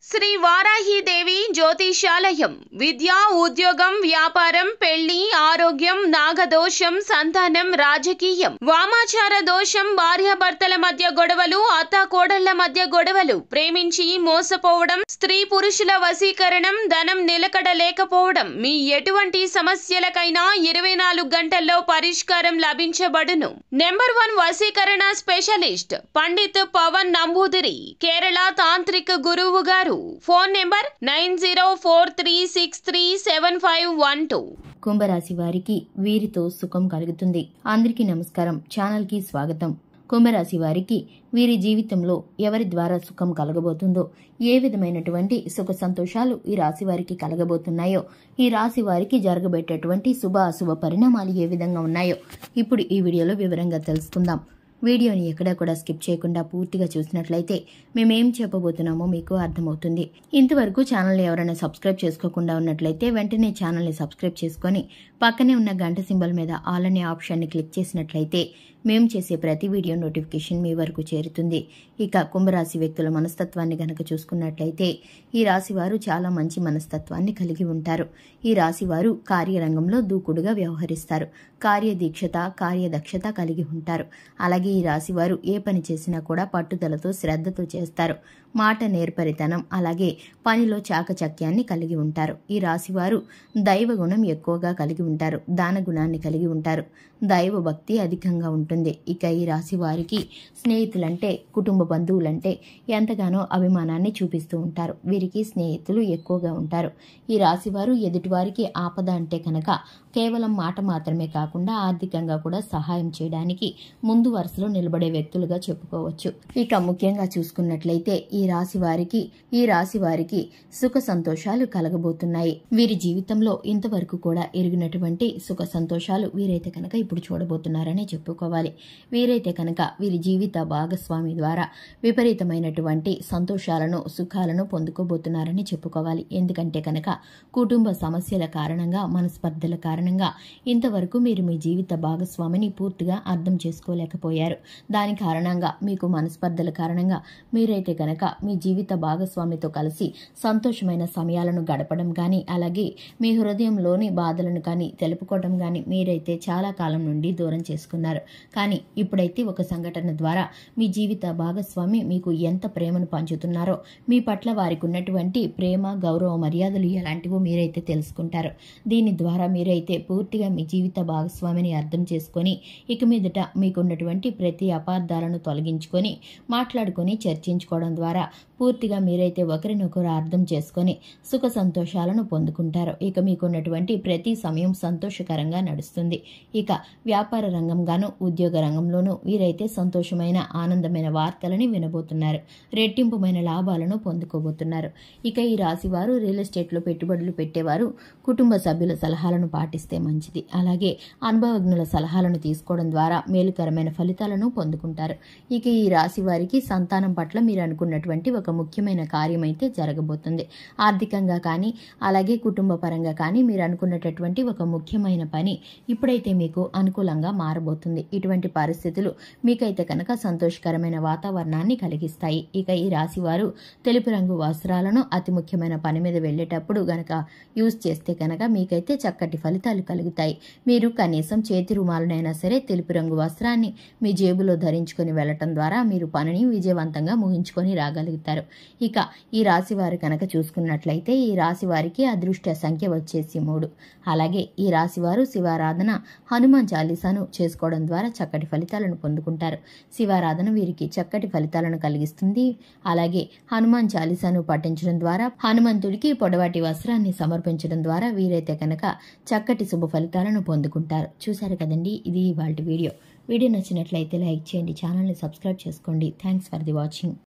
శ్రీ వారాహిదేవి జ్యోతిషాలయం విద్య, ఉద్యోగం, వ్యాపారం, పెళ్లి, ఆరోగ్యం, నాగదోషం, సంతానం, రాజకీయం, వామాచార దోషం, భార్యాభర్తల మధ్య గొడవలు, అత్తాకోడళ్ల మధ్య గొడవలు, ప్రేమించి మోసపోవడం, స్త్రీ పురుషుల వశీకరణం, ధనం నిలకడ లేకపోవడం, మీ ఎటువంటి సమస్యలకైనా 24 గంటల్లో పరిష్కారం లభించబడును. నెంబర్ 1 వశీకరణ స్పెషలిస్ట్ పండిత్ పవన్ నంబూదిరి, కేరళ తాంత్రిక గురువు గారు. Phone number 9043637512. కుంభరాశి వారికి వీరితో సుఖం కలుగుతుంది. అందరికీ నమస్కారం. ఛానల్ కి స్వాగతం. కుంభరాశి వారికి వీరి జీవితంలో ఎవరి ద్వారా సుఖం కలగబోతుందో, ఏ విధమైనటువంటి సుఖ సంతోషాలు ఈ రాశి వారికి కలగబోతున్నాయో, ఈ రాశి వారికి జరగబెట్టేటువంటి శుభ అశుభ పరిణామాలు ఏ విధంగా ఉన్నాయో ఇప్పుడు ఈ వీడియోలో వివరంగా తెలుసుకుందాం. వీడియోని ఎక్కడా కూడా స్కిప్ చేయకుండా పూర్తిగా చూసినట్లయితే మేమేం చెప్పబోతున్నామో మీకు అర్థమవుతుంది. ఇంతవరకు ఛానల్ని ఎవరైనా సబ్స్క్రైబ్ చేసుకోకుండా ఉన్నట్లయితే వెంటనే ఛానల్ని సబ్స్క్రైబ్ చేసుకొని పక్కనే ఉన్న గంట సింబల్ మీద ఆల్ అనే ఆప్షన్ని క్లిక్ చేసినట్లయితే మేము చేసే ప్రతి వీడియో నోటిఫికేషన్ మీ వరకు చేరుతుంది. ఇక కుంభరాశి వ్యక్తుల మనస్తత్వాన్ని గనక చూసుకున్నట్లయితే ఈ రాశి వారు చాలా మంచి మనస్తత్వాన్ని కలిగి ఉంటారు. ఈ రాశి వారు కార్యరంగంలో దూకుడుగా వ్యవహరిస్తారు. కార్యదీక్షత, కార్యదక్షత కలిగి ఉంటారు. అలాగే ఈ రాశి వారు ఏ పని చేసినా కూడా పట్టుదలతో, శ్రద్ధతో చేస్తారు. మాట నేర్పరితనం, అలాగే పనిలో చాకచక్యాన్ని కలిగి ఉంటారు. ఈ రాశి వారు దైవ గుణం ఎక్కువగా కలిగి ఉంటారు. దాన గుణాన్ని కలిగి ఉంటారు. దైవ భక్తి అధికంగా ఉంటుంది. ఇక ఈ రాశి వారికి స్నేహితులంటే, కుటుంబ బంధువులంటే ఎంతగానో అభిమానాన్ని చూపిస్తూ ఉంటారు. వీరికి స్నేహితులు ఎక్కువగా ఉంటారు. ఈ రాశి వారు ఎదుటివారికి ఆపద అంటే కనుక కేవలం మాట మాత్రమే కాకుండా ఆర్థికంగా కూడా సహాయం చేయడానికి ముందు వరుసలో నిలబడే వ్యక్తులుగా చెప్పుకోవచ్చు. ఇక ముఖ్యంగా చూసుకున్నట్లయితే ఈ రాశి వారికి సుఖ సంతోషాలు కలగబోతున్నాయి. వీరి జీవితంలో ఇంతవరకు కూడా ఎరిగినటువంటి సుఖ సంతోషాలు వీరైతే కనుక ఇప్పుడు చూడబోతున్నారనే చెప్పుకోవాలి. వీరైతే కనుక వీరి జీవిత భాగస్వామి ద్వారా విపరీతమైనటువంటి సంతోషాలను, సుఖాలను పొందుకోబోతున్నారని చెప్పుకోవాలి. ఎందుకంటే కనుక కుటుంబ సమస్యల కారణంగా, మనస్పర్ధల కారణంగా ఇంతవరకు మీరు మీ జీవిత భాగస్వామిని పూర్తిగా అర్థం చేసుకోలేకపోయారు. దాని కారణంగా, మీకు మనస్పర్ధల కారణంగా మీరైతే కనుక మీ జీవిత భాగస్వామితో కలిసి సంతోషమైన సమయాలను గడపడం కానీ, అలాగే మీ హృదయంలోని బాధలను కానీ తెలుపుకోవడం కానీ మీరైతే చాలా కాలం నుండి దూరం చేసుకున్నారు. కానీ ఇప్పుడైతే ఒక సంఘటన ద్వారా మీ జీవిత భాగస్వామి మీకు ఎంత ప్రేమను పంచుతున్నారో, మీ పట్ల వారికి ఉన్నటువంటి ప్రేమ, గౌరవ, మర్యాదలు ఎలాంటివో మీరైతే తెలుసుకుంటారు. దీని ద్వారా మీరైతే పూర్తిగా మీ జీవిత భాగస్వామిని అర్థం చేసుకొని ఇక మీదట మీకున్నటువంటి ప్రతి అపార్థాలను తొలగించుకొని మాట్లాడుకొని చర్చించుకోవడం ద్వారా పూర్తిగా మీరైతే ఒకరినొకరు అర్థం చేసుకొని సుఖ సంతోషాలను పొందుకుంటారు. ఇక మీకున్నటువంటి ప్రతి సమయం సంతోషకరంగా నడుస్తుంది. ఇక వ్యాపార రంగంగాను, ఉద్యోగ రంగంలోనూ వీరైతే సంతోషమైన, ఆనందమైన వార్తలని వినబోతున్నారు. రెట్టింపుమైన లాభాలను పొందుకోబోతున్నారు. ఇక ఈ రాశి వారు రియల్ ఎస్టేట్లో పెట్టుబడులు పెట్టేవారు కుటుంబ సభ్యుల సలహాలను పాటిస్తే మంచిది. అలాగే అనుభవజ్ఞుల సలహాలను తీసుకోవడం ద్వారా మేలుకరమైన ఫలితాలను పొందుకుంటారు. ఇక ఈ రాశి వారికి సంతానం పట్ల మీరు అనుకున్నటువంటి ఒక ముఖ్యమైన కార్యం అయితే జరగబోతుంది. ఆర్థికంగా కానీ, అలాగే కుటుంబ పరంగా కానీ మీరు అనుకున్నటువంటి ఒక ముఖ్యమైన పని ఇప్పుడైతే మీకు అనుకూలంగా మారబోతుంది. ఇటువంటి పరిస్థితులు మీకైతే కనుక సంతోషకరమైన వాతావరణాన్ని కలిగిస్తాయి. ఇక ఈ రాశి వారు తెలుపు రంగు వస్త్రాలను అతి ముఖ్యమైన పని మీద వెళ్ళేటప్పుడు గనక యూజ్ చేస్తే కనుక మీకైతే చక్కటి ఫలితాలు కలుగుతాయి. మీరు కనీసం చేతి రుమాలనైనా సరే తెలుపు రంగు వస్త్రాన్ని మీ జేబులో ధరించుకొని వెళ్లటం ద్వారా మీరు పనిని విజయవంతంగా ముగించుకొని రాగలుగుతారు. ఇక ఈ రాశి వారు కనుక చూసుకున్నట్లయితే ఈ రాశి వారికి అదృష్ట సంఖ్య వచ్చేసి 3. అలాగే ఈ రాశి వారు శివారాధన, హనుమాన్ చాలీసాను చేసుకోవడం ద్వారా చక్కటి ఫలితాలను పొందుకుంటారు. శివారాధన వీరికి చక్కటి ఫలితాలను కలిగిస్తుంది. అలాగే హనుమాన్ చాలీసాను పఠించడం ద్వారా, హనుమంతుడికి పొడవాటి వస్త్రాన్ని సమర్పించడం ద్వారా వీరైతే కనుక చక్కటి శుభ ఫలితాలను పొందుకుంటారు. చూశారు కదండి, ఇది ఇవాల్టి వీడియో. వీడియో నచ్చినట్లయితే లైక్ చేయండి, ఛానల్ని సబ్స్క్రైబ్ చేసుకోండి. Thanks for the watching.